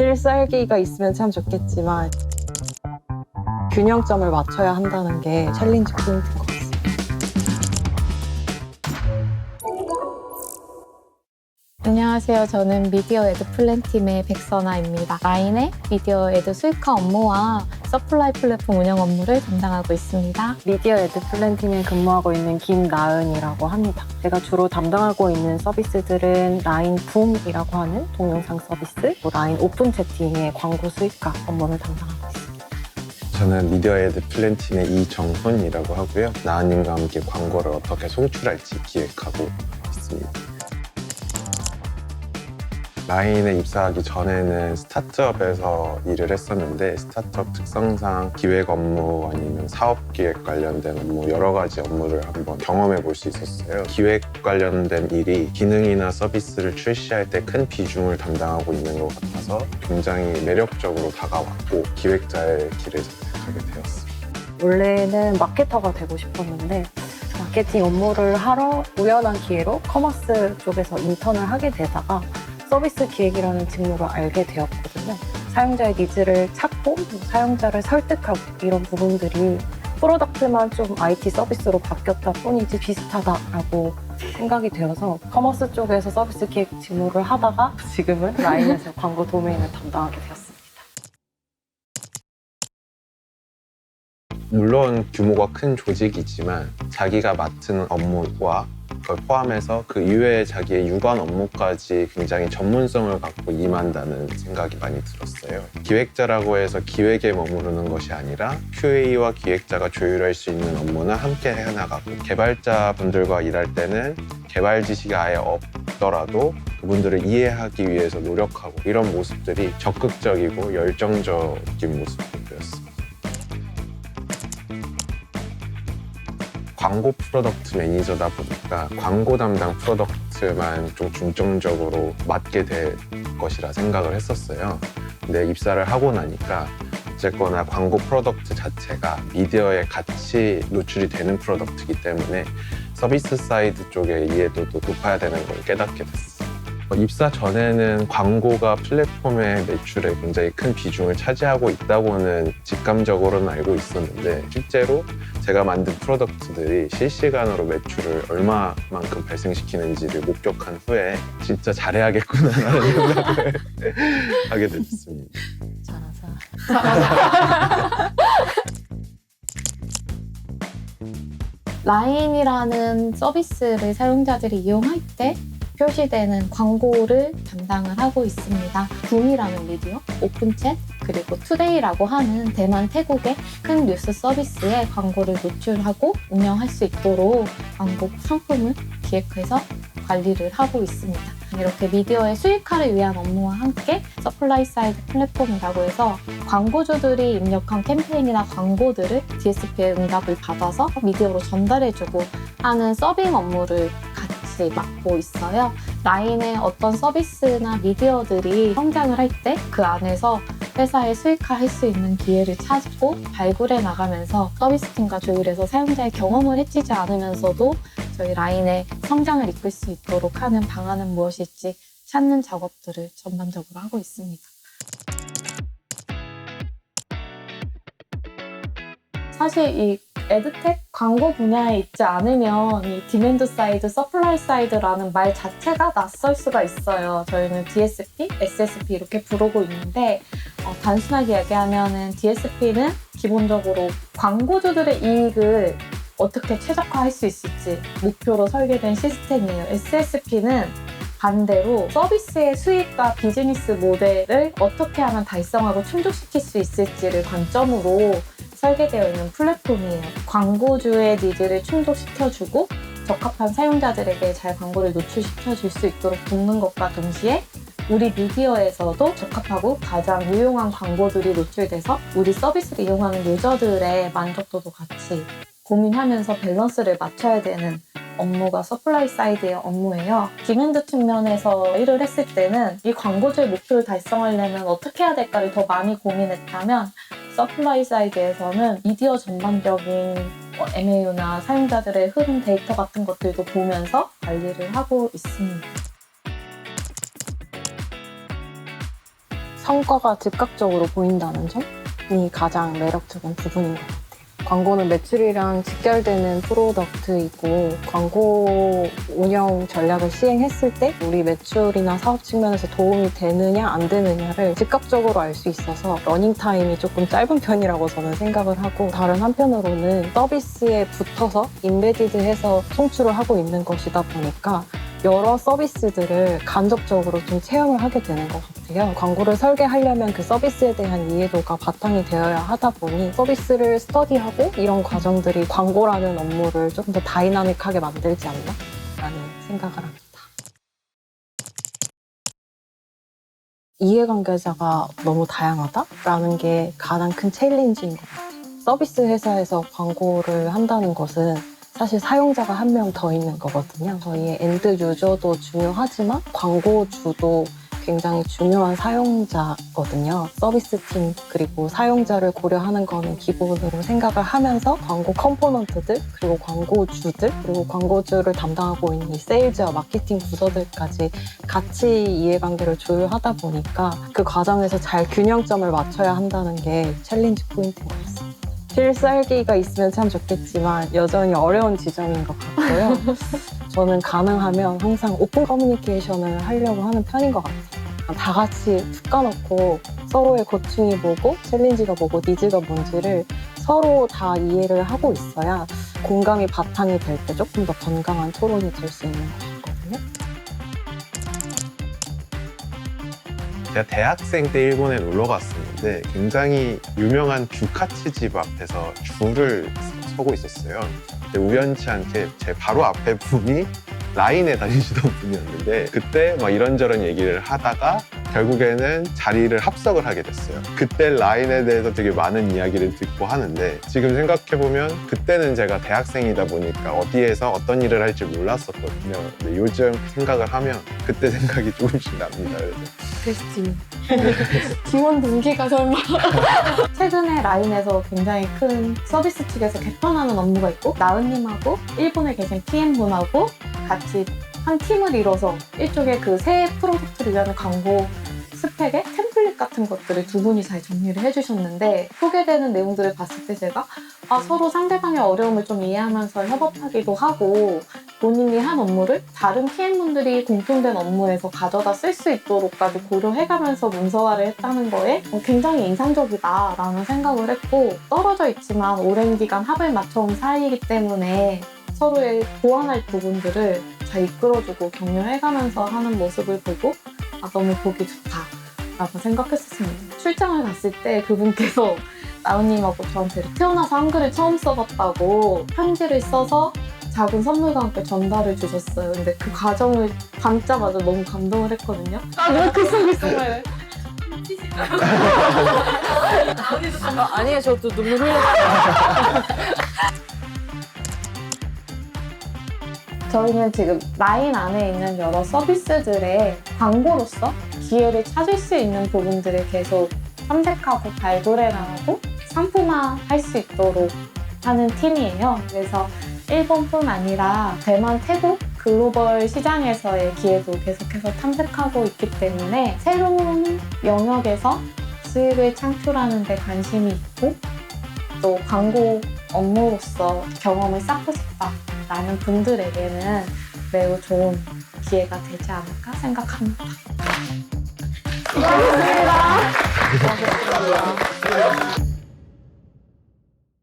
필살기가 있으면 참 좋겠지만 균형점을 맞춰야 한다는 게 챌린지 포인트인 것 같습니다. 안녕하세요. 저는 미디어 애드 플랜팀의 백선아입니다. 라인의 미디어 애드 수익화 업무와 서플라이 플랫폼 운영 업무를 담당하고 있습니다. 미디어 애드 플랜팀에 근무하고 있는 김나은이라고 합니다. 제가 주로 담당하고 있는 서비스들은 라인 붐이라고 하는 동영상 서비스, 또 라인 오픈 채팅의 광고 수익화 업무를 담당하고 있습니다. 저는 미디어 애드 플랜팀의 이정훈이라고 하고요. 나은님과 함께 광고를 어떻게 송출할지 기획하고 있습니다. 라인에 입사하기 전에는 스타트업에서 일을 했었는데 스타트업 특성상 기획 업무 아니면 사업 기획 관련된 업무 여러 가지 업무를 한번 경험해 볼 수 있었어요. 기획 관련된 일이 기능이나 서비스를 출시할 때 큰 비중을 담당하고 있는 것 같아서 굉장히 매력적으로 다가왔고 기획자의 길을 선택하게 되었습니다. 원래는 마케터가 되고 싶었는데 마케팅 업무를 하러 우연한 기회로 커머스 쪽에서 인턴을 하게 되다가 서비스 기획이라는 직무를 알게 되었거든요. 사용자의 니즈를 찾고 사용자를 설득하고 이런 부분들이 프로덕트만 좀 IT 서비스로 바뀌었다 뿐이지 비슷하다라고 생각이 되어서 커머스 쪽에서 서비스 기획 직무를 하다가 지금은 라인에서 광고 도메인을 담당하게 되었습니다. 물론 규모가 큰 조직이지만 자기가 맡은 업무와 그걸 포함해서 그 이외의 자기의 유관 업무까지 굉장히 전문성을 갖고 임한다는 생각이 많이 들었어요. 기획자라고 해서 기획에 머무르는 것이 아니라 QA와 기획자가 조율할 수 있는 업무는 함께 해나가고 개발자분들과 일할 때는 개발 지식이 아예 없더라도 그분들을 이해하기 위해서 노력하고 이런 모습들이 적극적이고 열정적인 모습이었습니다. 광고 프로덕트 매니저다 보니까 광고 담당 프로덕트만 좀 중점적으로 맡게 될 것이라 생각을 했었어요. 근데 입사를 하고 나니까 어쨌거나 광고 프로덕트 자체가 미디어에 같이 노출이 되는 프로덕트이기 때문에 서비스 사이드 쪽의 이해도도 높아야 되는 걸 깨닫게 됐어요. 입사 전에는 광고가 플랫폼의 매출에 굉장히 큰 비중을 차지하고 있다고는 직감적으로는 알고 있었는데 실제로 제가 만든 프로덕트들이 실시간으로 매출을 얼마만큼 발생시키는지를 목격한 후에 진짜 잘해야겠구나라는 생각을 하게 됐습니다. 잘하자. 라인이라는 서비스를 사용자들이 이용할 때 표시되는 광고를 담당을 하고 있습니다. 붐이라는 미디어, 오픈챗, 그리고 투데이라고 하는 대만, 태국의 큰 뉴스 서비스에 광고를 노출하고 운영할 수 있도록 광고 상품을 기획해서 관리를 하고 있습니다. 이렇게 미디어의 수익화를 위한 업무와 함께 서플라이 사이드 플랫폼이라고 해서 광고주들이 입력한 캠페인이나 광고들을 DSP의 응답을 받아서 미디어로 전달해주고 하는 서빙 업무를 같이 맡고 있어요. 라인의 어떤 서비스나 미디어들이 성장을 할 때 그 안에서 회사의 수익화할 수 있는 기회를 찾고 발굴해 나가면서 서비스팀과 조율해서 사용자의 경험을 해치지 않으면서도 저희 라인의 성장을 이끌 수 있도록 하는 방안은 무엇일지 찾는 작업들을 전반적으로 하고 있습니다. 사실 이 에드텍 광고 분야에 있지 않으면 이 디맨드 사이드, 서플라이 사이드라는 말 자체가 낯설 수가 있어요. 저희는 DSP, SSP 이렇게 부르고 있는데 단순하게 얘기하면 DSP는 기본적으로 광고주들의 이익을 어떻게 최적화할 수 있을지 목표로 설계된 시스템이에요. SSP는 반대로 서비스의 수익과 비즈니스 모델을 어떻게 하면 달성하고 충족시킬 수 있을지를 관점으로 설계되어 있는 플랫폼이에요. 광고주의 니즈를 충족시켜주고 적합한 사용자들에게 잘 광고를 노출시켜줄 수 있도록 돕는 것과 동시에 우리 미디어에서도 적합하고 가장 유용한 광고들이 노출돼서 우리 서비스를 이용하는 유저들의 만족도도 같이 고민하면서 밸런스를 맞춰야 되는 업무가 서플라이 사이드의 업무예요. 디맨드 측면에서 일을 했을 때는 이 광고주의 목표를 달성하려면 어떻게 해야 될까를 더 많이 고민했다면 서플라이 사이드에서는 미디어 전반적인 MAU나 사용자들의 흐름 데이터 같은 것들도 보면서 관리를 하고 있습니다. 성과가 즉각적으로 보인다는 점이 가장 매력적인 부분인 것 같아요. 광고는 매출이랑 직결되는 프로덕트이고 광고 운영 전략을 시행했을 때 우리 매출이나 사업 측면에서 도움이 되느냐 안 되느냐를 즉각적으로 알 수 있어서 러닝타임이 조금 짧은 편이라고 저는 생각을 하고, 다른 한편으로는 서비스에 붙어서 인베디드해서 송출을 하고 있는 것이다 보니까 여러 서비스들을 간접적으로 좀 체험을 하게 되는 것 같아요. 광고를 설계하려면 그 서비스에 대한 이해도가 바탕이 되어야 하다 보니 서비스를 스터디하고 이런 과정들이 광고라는 업무를 조금 더 다이나믹하게 만들지 않나? 라는 생각을 합니다. 이해관계자가 너무 다양하다라는 게 가장 큰 챌린지인 것 같아요. 서비스 회사에서 광고를 한다는 것은 사실 사용자가 한 명 더 있는 거거든요. 저희의 엔드 유저도 중요하지만 광고주도 굉장히 중요한 사용자거든요. 서비스팀 그리고 사용자를 고려하는 거는 기본으로 생각을 하면서 광고 컴포넌트들 그리고 광고주들 그리고 광고주를 담당하고 있는 이 세일즈와 마케팅 부서들까지 같이 이해관계를 조율하다 보니까 그 과정에서 잘 균형점을 맞춰야 한다는 게 챌린지 포인트인 것 같습니다. 필살기가 있으면 참 좋겠지만 여전히 어려운 지점인 것 같고요. 저는 가능하면 항상 오픈 커뮤니케이션을 하려고 하는 편인 것 같아요. 다 같이 툭 까놓고 서로의 고충이 뭐고 챌린지가 뭐고 니즈가 뭔지를 서로 다 이해를 하고 있어야 공감이 바탕이 될 때 조금 더 건강한 토론이 될 수 있는 것 같거든요. 제가 대학생 때 일본에 놀러 갔었는데 굉장히 유명한 규카치 집 앞에서 줄을 서고 있었어요. 근데 우연치 않게 제 바로 앞에 분이 라인에 다니시던 분이었는데 그때 막 이런저런 얘기를 하다가 결국에는 자리를 합석을 하게 됐어요. 그때 라인에 대해서 되게 많은 이야기를 듣고 하는데 지금 생각해보면 그때는 제가 대학생이다 보니까 어디에서 어떤 일을 할지 몰랐었거든요. 근데 요즘 생각을 하면 그때 생각이 조금씩 납니다. 베스팅. 팀원 동기가 설마. 최근에 라인에서 굉장히 큰 서비스 측에서 개편하는 업무가 있고 나은님하고 일본에 계신 PM분하고 같이 한 팀을 이뤄서 일종의 그 새 프로젝트를 위한 광고 스펙의 템플릿 같은 것들을 두 분이 잘 정리를 해주셨는데 소개되는 내용들을 봤을 때 제가 서로 상대방의 어려움을 좀 이해하면서 협업하기도 하고 본인이 한 업무를 다른 PM분들이 공통된 업무에서 가져다 쓸 수 있도록까지 고려해가면서 문서화를 했다는 거에 굉장히 인상적이다라는 생각을 했고, 떨어져 있지만 오랜 기간 합을 맞춰온 사이이기 때문에 서로의 보완할 부분들을 잘 이끌어주고 격려해가면서 하는 모습을 보고 너무 보기 좋다라고 생각했었습니다. 출장을 갔을 때 그분께서 나은님하고 저한테 태어나서 한글을 처음 써봤다고 편지를 써서 작은 선물과 함께 전달을 주셨어요. 근데 그 과정을 담자마자 너무 감동을 했거든요. 내가 그 속을 써요. 아니에요, 저도 눈물 흘렸어요. 저희는 지금 라인 안에 있는 여러 서비스들의 광고로서 기회를 찾을 수 있는 부분들을 계속 탐색하고 발굴해 나가고 상품화할 수 있도록 하는 팀이에요. 그래서 일본뿐 아니라 대만, 태국, 글로벌 시장에서의 기회도 계속해서 탐색하고 있기 때문에 새로운 영역에서 수익을 창출하는 데 관심이 있고 또 광고 업무로서 경험을 쌓고 싶다라는 분들에게는 매우 좋은 기회가 되지 않을까 생각합니다. 수고하셨습니다.